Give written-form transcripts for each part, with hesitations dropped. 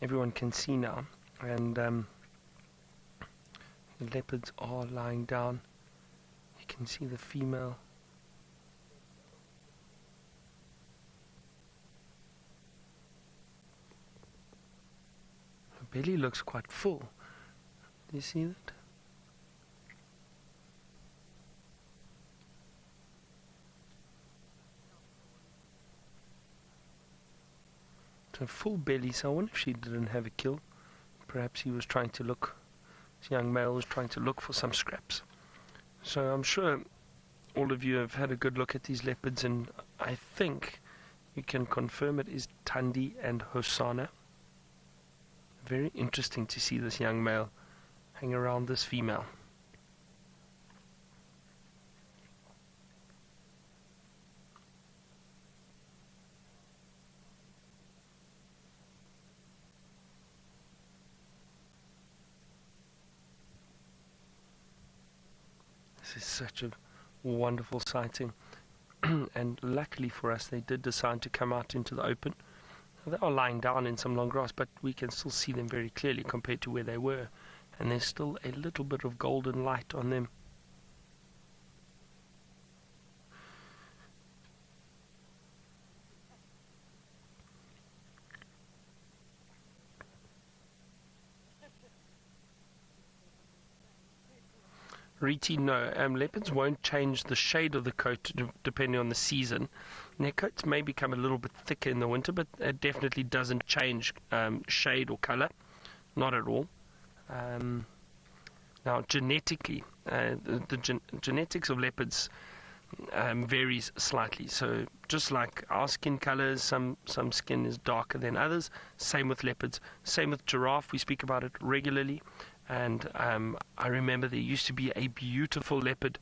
everyone can see now. And the leopards are lying down. You can see the female. Her belly looks quite full. Do you see that? A full belly, so I wonder if she didn't have a kill. Perhaps he was trying to look, this young male was trying to look for some scraps. So I'm sure all of you have had a good look at these leopards, and I think you can confirm it is Thandi and Hosana. Very interesting to see this young male hang around this female. This is such a wonderful sighting. And luckily for us, they did decide to come out into the open. They are lying down in some long grass, but we can still see them very clearly compared to where they were. And there's still a little bit of golden light on them. Riti, no. Leopards won't change the shade of the coat depending on the season. Their coats may become a little bit thicker in the winter, but it definitely doesn't change shade or color. Not at all. Now, genetically, the genetics of leopards varies slightly. So just like our skin colors, some skin is darker than others. Same with leopards. Same with giraffe. We speak about it regularly. And I remember there used to be a beautiful leopard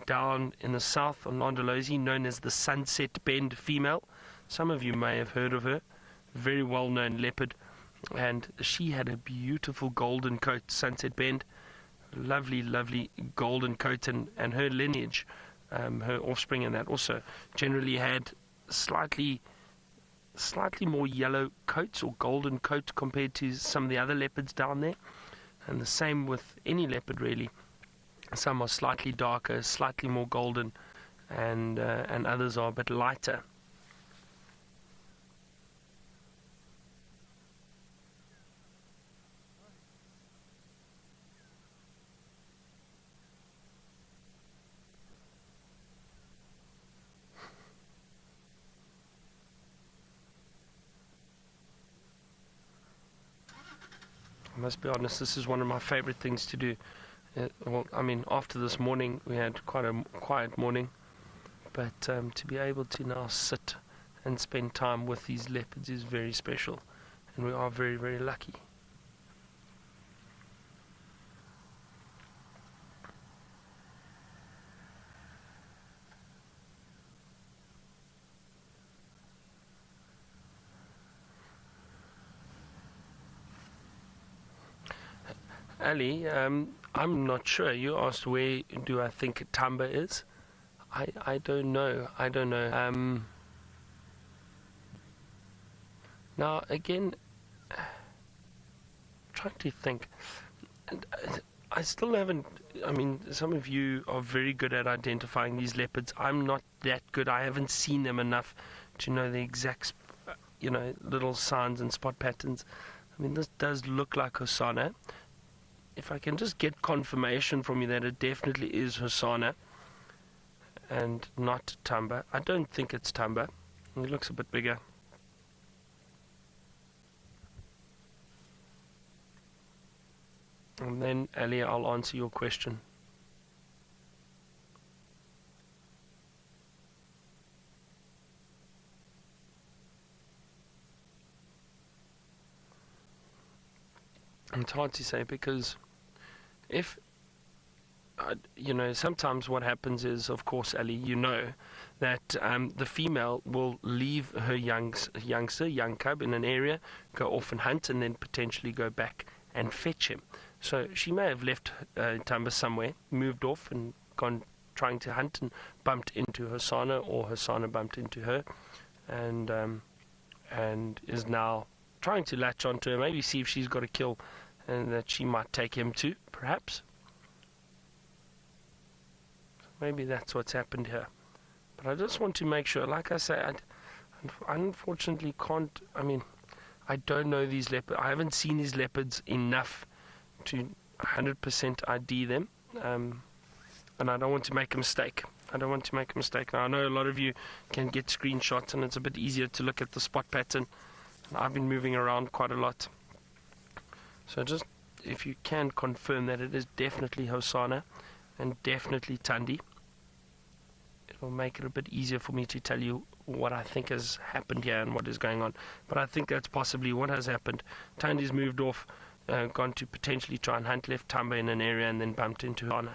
down in the south on Londolozi known as the Sunset Bend female. Some of you may have heard of her. Very well-known leopard. And she had a beautiful golden coat, Sunset Bend. Lovely, lovely golden coat. And her lineage, her offspring and that also generally had slightly more yellow coats or golden coat compared to some of the other leopards down there. And the same with any leopard, really. Some are slightly darker, slightly more golden, and others are a bit lighter. I must be honest, this is one of my favorite things to do. Well, I mean, after this morning, we had quite a quiet morning, but to be able to now sit and spend time with these leopards is very special, and we are very, very lucky. Ali, I'm not sure. You asked where do I think Tamba is? I don't know. Now again, trying to think. I still haven't. I mean, some of you are very good at identifying these leopards. I'm not that good. I haven't seen them enough to know the exact, little signs and spot patterns. I mean, this does look like Hosana. If I can just get confirmation from you that it definitely is Hosana and not Tamba. I don't think it's Tamba. It looks a bit bigger. And then, Ali, I'll answer your question. It's hard to say because if sometimes what happens is, of course, Ali, that the female will leave her young cub in an area, go off and hunt, and then potentially go back and fetch him. So she may have left Tamba somewhere, moved off and gone trying to hunt and bumped into Hosana, or Hosana bumped into her, and is now trying to latch onto her, maybe see if she's got a kill and that she might take him too, perhaps. Maybe that's what's happened here. But I just want to make sure, like I say, I unfortunately can't, I don't know these leopards. I haven't seen these leopards enough to 100% ID them. And I don't want to make a mistake. Now, I know a lot of you can get screenshots and it's a bit easier to look at the spot pattern. And I've been moving around quite a lot. So just, if you can confirm that it is definitely Hosana and definitely Thandi, it'll make it a bit easier for me to tell you what I think has happened here and what is going on. But I think that's possibly what has happened. Thandi's moved off, gone to potentially try and hunt left Tamba in an area and then bumped into Hosana.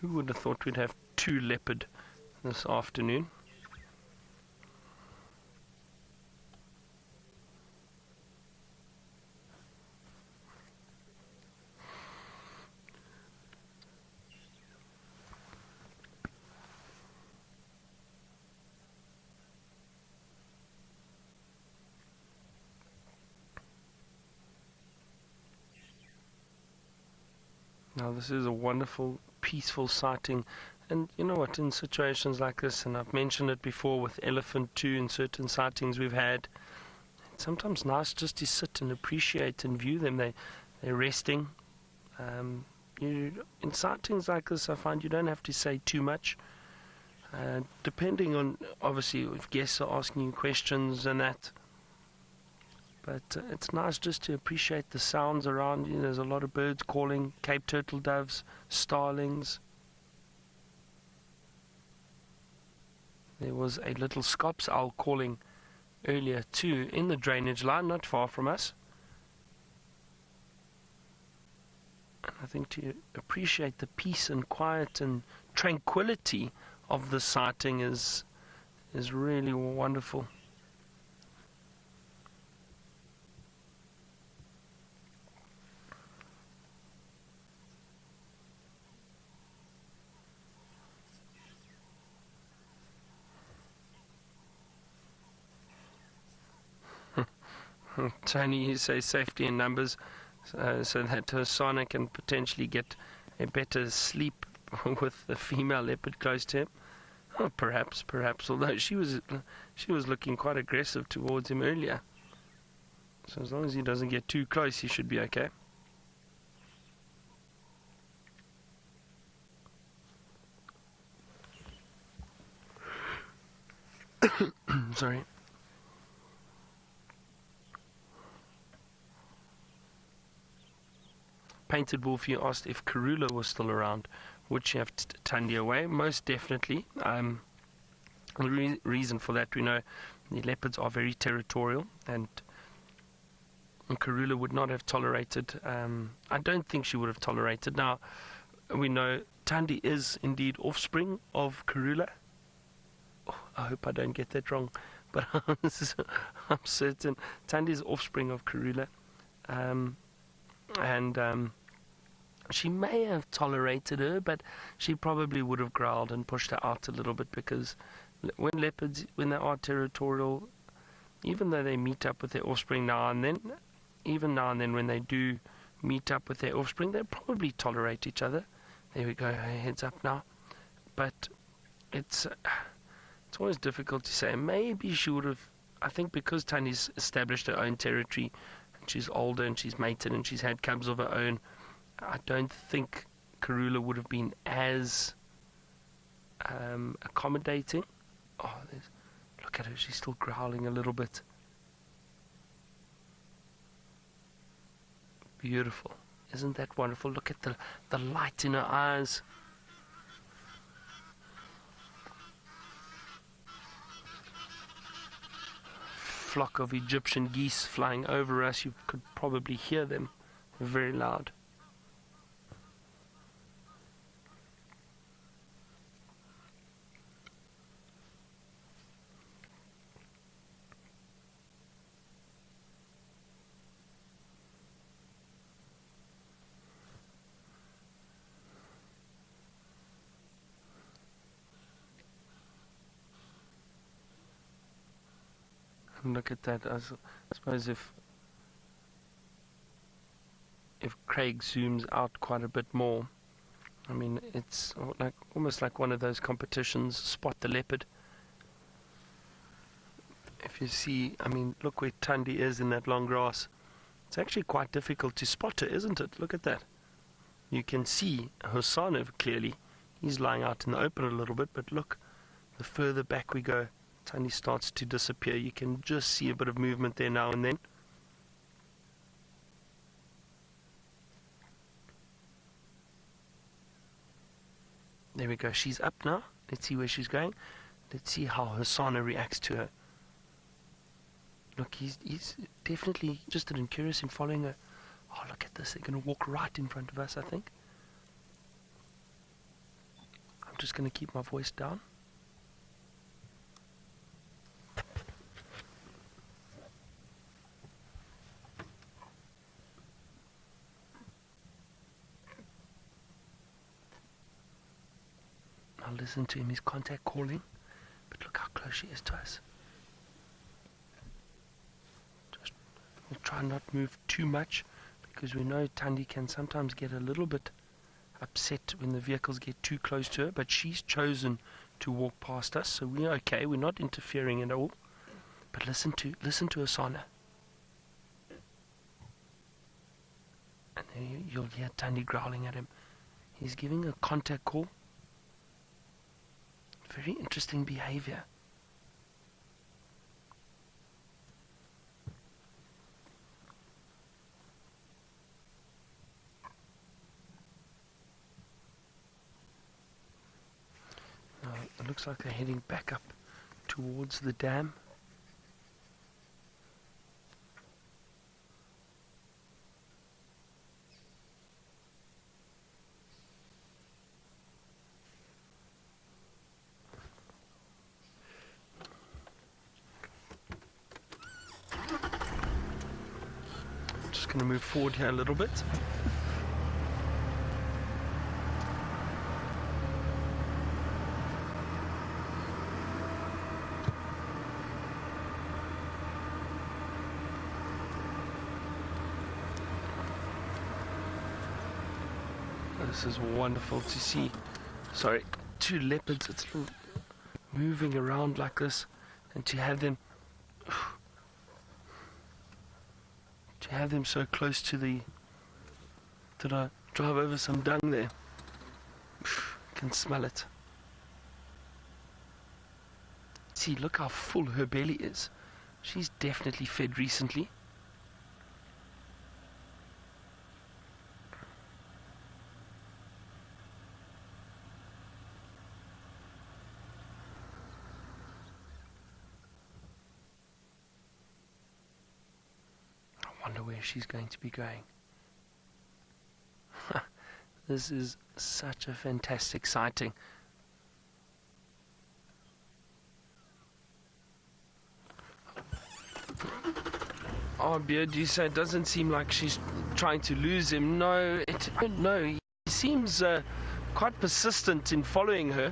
Who would have thought we'd have 2 leopard this afternoon? Now this is a wonderful, peaceful sighting, and you know what, in situations like this, and I've mentioned it before with elephant too, in certain sightings we've had, it's sometimes nice just to sit and appreciate and view them. They're resting. In sightings like this, I find you don't have to say too much, depending on, obviously, if guests are asking you questions and that. But it's nice just to appreciate the sounds around you. There's a lot of birds calling, Cape turtle doves, starlings. There was a little scops owl calling earlier too, in the drainage line, not far from us. And I think to appreciate the peace and quiet and tranquility of the sighting is really wonderful. Tony, you say safety in numbers, so that Hosana can potentially get a better sleep with the female leopard close to him. Oh, perhaps. Although she was looking quite aggressive towards him earlier. So as long as he doesn't get too close, he should be okay. Sorry. Painted Wolf, you asked if Karula was still around. Would she have Thandi away? Most definitely. The reason for that, we know the leopards are very territorial, and Karula would not have tolerated. I don't think she would have tolerated. Now, we know Thandi is indeed offspring of Karula. Oh, I hope I don't get that wrong, but I'm certain Thandi is offspring of Karula. And she may have tolerated her, but she probably would have growled and pushed her out a little bit, because when leopards, when they are territorial, even though they meet up with their offspring now and then, even now and then when they do meet up with their offspring, they probably tolerate each other. There we go, heads up now. But it's always difficult to say. Maybe she would have, I think because Thandi's established her own territory, she's older and she's mated and she's had cubs of her own, I don't think Karula would have been as accommodating. Oh, look at her, she's still growling a little bit. Beautiful. Isn't that wonderful? Look at the light in her eyes. Flock of Egyptian geese flying over us. You could probably hear them very loud. Look at that. I suppose if Craig zooms out quite a bit more, I mean, it's like almost like one of those competitions, spot the leopard. If you see, I mean, look where Thandi is in that long grass. It's actually quite difficult to spot her, isn't it? Look at that. You can see Hosana clearly. He's lying out in the open a little bit, but look, the further back we go, Thandi starts to disappear. You can just see a bit of movement there now and then. There we go. She's up now. Let's see where she's going. Let's see how Hosana reacts to her. Look, he's definitely interested and curious in following her. Oh, look at this. They're going to walk right in front of us, I think. I'm just going to keep my voice down. I'll listen to him. His contact calling. But look how close she is to us. We'll try not move too much, because we know Thandi can sometimes get a little bit upset when the vehicles get too close to her, but she's chosen to walk past us, so we're okay. We're not interfering at all. But listen to Hosana. And then you'll hear Thandi growling at him. He's giving a contact call. Very interesting behavior. It looks like they're heading back up towards the dam. I'm just going to move forward here a little bit. This is wonderful to see. Sorry, two leopards. It's moving around like this, and to have them so close to the. Did I drive over some dung there? Can smell it. See, look how full her belly is. She's definitely fed recently. I wonder where she's going to be going. This is such a fantastic sighting. Oh, Beard, you say it doesn't seem like she's trying to lose him. No, he seems quite persistent in following her.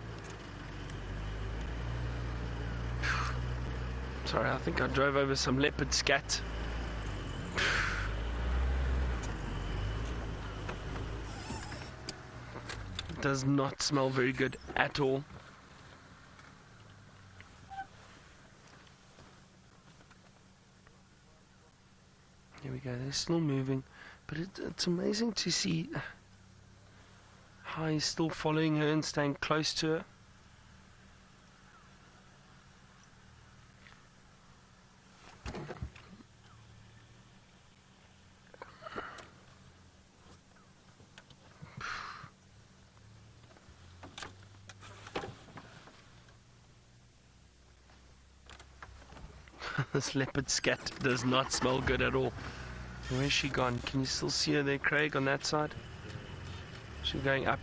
Sorry, I think I drove over some leopard scat. Does not smell very good at all. Here we go, they're still moving, but it's amazing to see how he's still following her and staying close to her. This leopard scat does not smell good at all. Where's she gone? Can you still see her there, Craig, on that side? She's going up.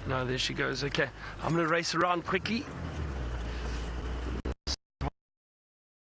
No, there she goes. Okay, I'm going to race around quickly